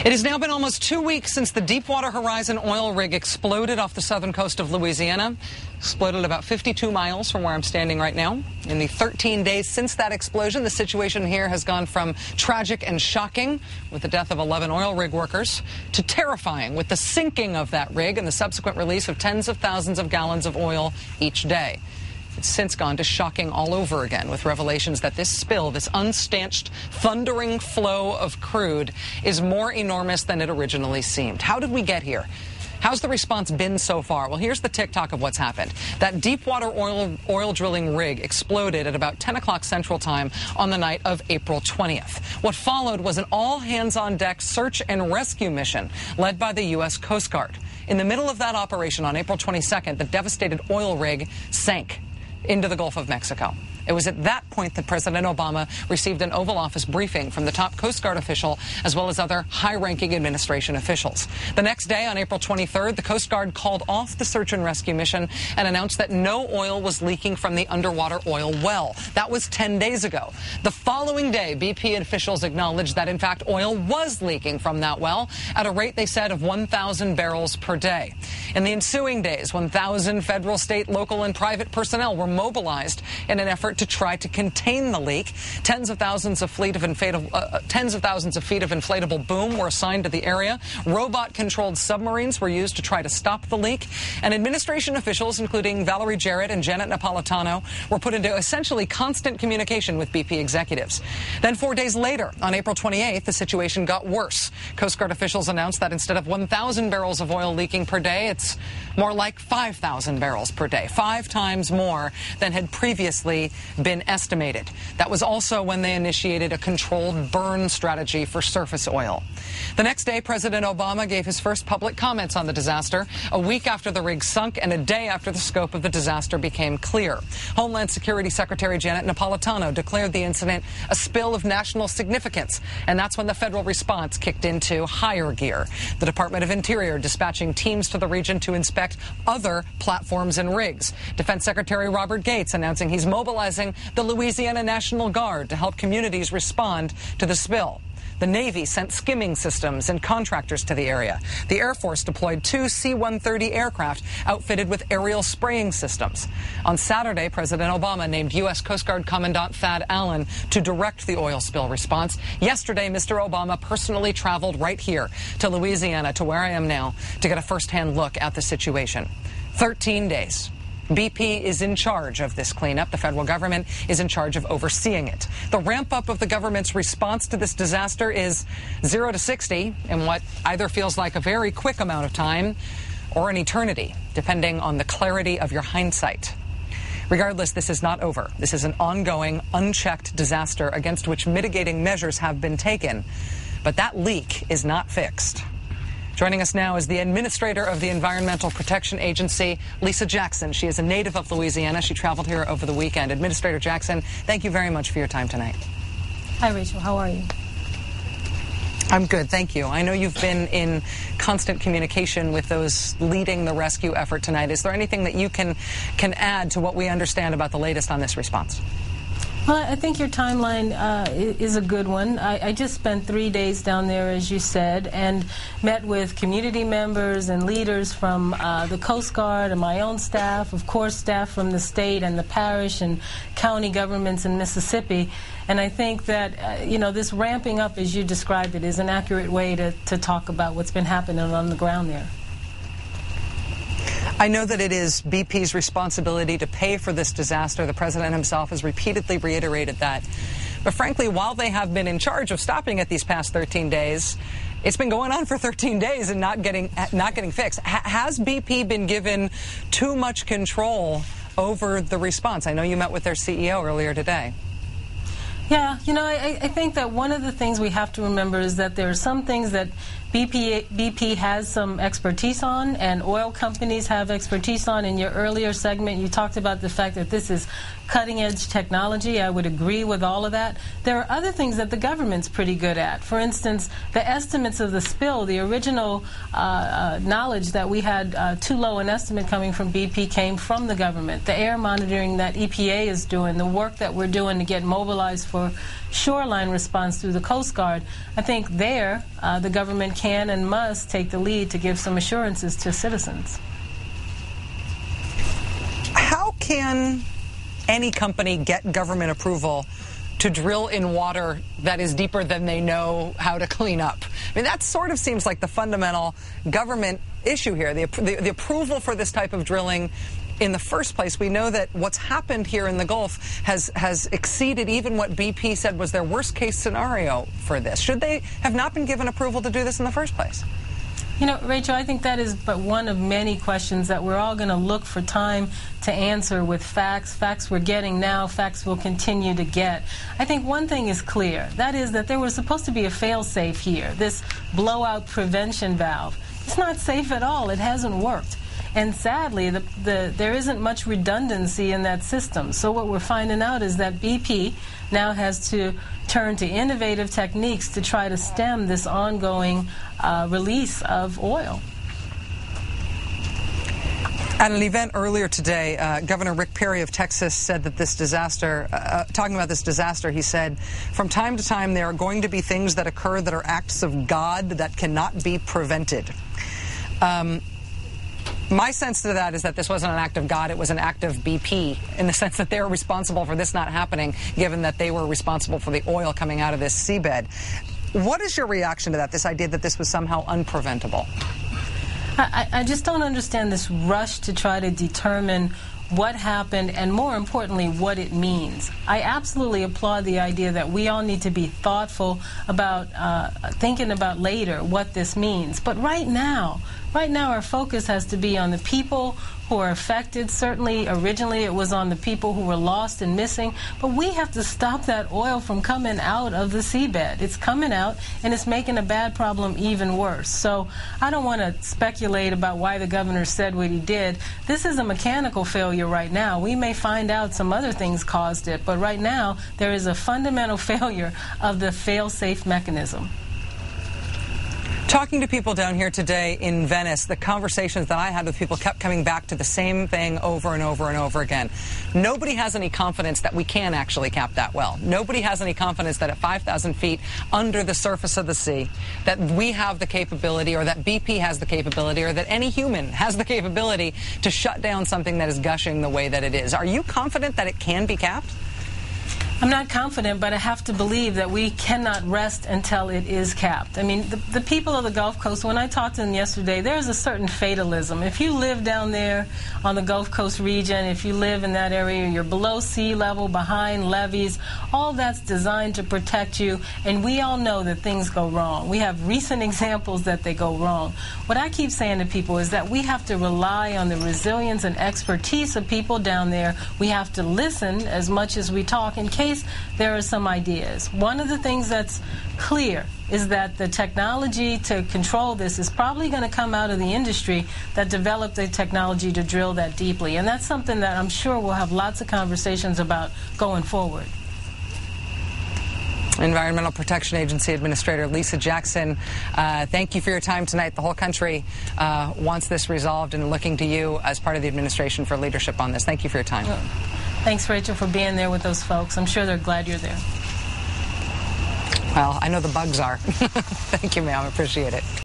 It has now been almost 2 weeks since the Deepwater Horizon oil rig exploded off the southern coast of Louisiana. Exploded about 52 miles from where I'm standing right now. In the 13 days since that explosion, the situation here has gone from tragic and shocking, with the death of 11 oil rig workers, to terrifying, with the sinking of that rig and the subsequent release of tens of thousands of gallons of oil each day. It's since gone to shocking all over again, with revelations that this spill, this unstanched, thundering flow of crude, is more enormous than it originally seemed. How did we get here? How's the response been so far? Well, here's the tick-tock of what's happened. That Deepwater oil drilling rig exploded at about 10 o'clock Central Time on the night of April 20th. What followed was an all-hands-on-deck search and rescue mission led by the U.S. Coast Guard. In the middle of that operation on April 22nd, the devastated oil rig sank into the Gulf of Mexico. It was at that point that President Obama received an Oval Office briefing from the top Coast Guard official as well as other high-ranking administration officials. The next day, on April 23rd, the Coast Guard called off the search and rescue mission and announced that no oil was leaking from the underwater oil well. That was 10 days ago. The following day, BP officials acknowledged that, in fact, oil was leaking from that well at a rate, they said, of 1,000 barrels per day. In the ensuing days, 1,000 federal, state, local, and private personnel were mobilized in an effort to try to contain the leak. Tens of thousands of feet of inflatable boom were assigned to the area. Robot-controlled submarines were used to try to stop the leak. And administration officials, including Valerie Jarrett and Janet Napolitano, were put into essentially constant communication with BP executives. Then 4 days later, on April 28th, the situation got worse. Coast Guard officials announced that instead of 1,000 barrels of oil leaking per day, it's more like 5,000 barrels per day, 5 times more than had previously been estimated. That was also when they initiated a controlled burn strategy for surface oil. The next day, President Obama gave his first public comments on the disaster, a week after the rig sunk and a day after the scope of the disaster became clear. Homeland Security Secretary Janet Napolitano declared the incident a spill of national significance, and that's when the federal response kicked into higher gear. The Department of Interior dispatching teams to the region to inspect other platforms and rigs. Defense Secretary Robert Gates announcing he's mobilizing the Louisiana National Guard to help communities respond to the spill. The Navy sent skimming systems and contractors to the area. The Air Force deployed 2 C-130 aircraft outfitted with aerial spraying systems. On Saturday, President Obama named U.S. Coast Guard Commandant Thad Allen to direct the oil spill response. Yesterday, Mr. Obama personally traveled right here to Louisiana, to where I am now, to get a first-hand look at the situation. 13 days. BP is in charge of this cleanup. The federal government is in charge of overseeing it. The ramp-up of the government's response to this disaster is 0 to 60 in what either feels like a very quick amount of time or an eternity, depending on the clarity of your hindsight. Regardless, this is not over. This is an ongoing, unchecked disaster against which mitigating measures have been taken. But that leak is not fixed. Joining us now is the administrator of the Environmental Protection Agency, Lisa Jackson. She is a native of Louisiana. She traveled here over the weekend. Administrator Jackson, thank you very much for your time tonight. Hi, Rachel. How are you? I'm good, thank you. I know you've been in constant communication with those leading the rescue effort tonight. Is there anything that you can add to what we understand about the latest on this response? Well, I think your timeline is a good one. I just spent 3 days down there, as you said, and met with community members and leaders from the Coast Guard and my own staff, of course, staff from the state and the parish and county governments in Mississippi. And I think that, this ramping up, as you described it, is an accurate way to talk about what's been happening on the ground there. I know that it is BP's responsibility to pay for this disaster. The president himself has repeatedly reiterated that. But frankly, while they have been in charge of stopping it these past 13 days, it's been going on for 13 days and not getting fixed. Has BP been given too much control over the response? I know you met with their CEO earlier today. Yeah, I think that one of the things we have to remember is that there are some things that BP has some expertise on, and oil companies have expertise on. In your earlier segment, you talked about the fact that this is cutting-edge technology. I would agree with all of that. There are other things that the government's pretty good at. For instance, the estimates of the spill, the original knowledge that we had too low an estimate coming from BP came from the government. The air monitoring that EPA is doing, the work that we're doing to get mobilized for shoreline response through the Coast Guard, I think there the government can and must take the lead to give some assurances to citizens. How can any company get government approval to drill in water that is deeper than they know how to clean up? I mean, that sort of seems like the fundamental government issue here, the approval for this type of drilling in the first place. We know that what's happened here in the Gulf has exceeded even what BP said was their worst case scenario for this. Should they have not been given approval to do this in the first place? You know, Rachel, I think that is but one of many questions that we're all going to look for time to answer with facts. Facts we're getting now, facts we'll continue to get. I think one thing is clear. That is that there was supposed to be a fail-safe here, this blowout prevention valve. It's not safe at all. It hasn't worked. And sadly, there isn't much redundancy in that system. So what we're finding out is that BP now has to turn to innovative techniques to try to stem this ongoing release of oil. At an event earlier today, Governor Rick Perry of Texas said that this disaster, talking about this disaster, he said, from time to time there are going to be things that occur that are acts of God that cannot be prevented. My sense to that is that this wasn't an act of God, it was an act of BP, in the sense that they were responsible for this not happening, given that they were responsible for the oil coming out of this seabed. What is your reaction to that, this idea that this was somehow unpreventable? I just don't understand this rush to try to determine what happened and, more importantly, what it means. I absolutely applaud the idea that we all need to be thoughtful about thinking about later what this means. But right now our focus has to be on the people who are affected. Certainly, originally it was on the people who were lost and missing, but we have to stop that oil from coming out of the seabed. It's coming out, and it's making a bad problem even worse. So I don't want to speculate about why the governor said what he did. This is a mechanical failure right now. We may find out some other things caused it, but right now there is a fundamental failure of the fail-safe mechanism. Talking to people down here today in Venice, the conversations that I had with people kept coming back to the same thing over and over and over again. Nobody has any confidence that we can actually cap that well. Nobody has any confidence that at 5,000 feet under the surface of the sea, that we have the capability, or that BP has the capability, or that any human has the capability to shut down something that is gushing the way that it is. Are you confident that it can be capped? I'm not confident, but I have to believe that we cannot rest until it is capped. I mean, the people of the Gulf Coast, when I talked to them yesterday, there's a certain fatalism. If you live down there on the Gulf Coast region, if you live in that area, you're below sea level, behind levees, all that's designed to protect you, and we all know that things go wrong. We have recent examples that they go wrong. What I keep saying to people is that we have to rely on the resilience and expertise of people down there. We have to listen as much as we talk in case there are some ideas. One of the things that's clear is that the technology to control this is probably going to come out of the industry that developed the technology to drill that deeply. And that's something that I'm sure we'll have lots of conversations about going forward. Environmental Protection Agency Administrator Lisa Jackson, thank you for your time tonight. The whole country wants this resolved and looking to you as part of the administration for leadership on this. Thank you for your time. Thanks, Rachel, for being there with those folks. I'm sure they're glad you're there. Well, I know the bugs are. Thank you, ma'am. I appreciate it.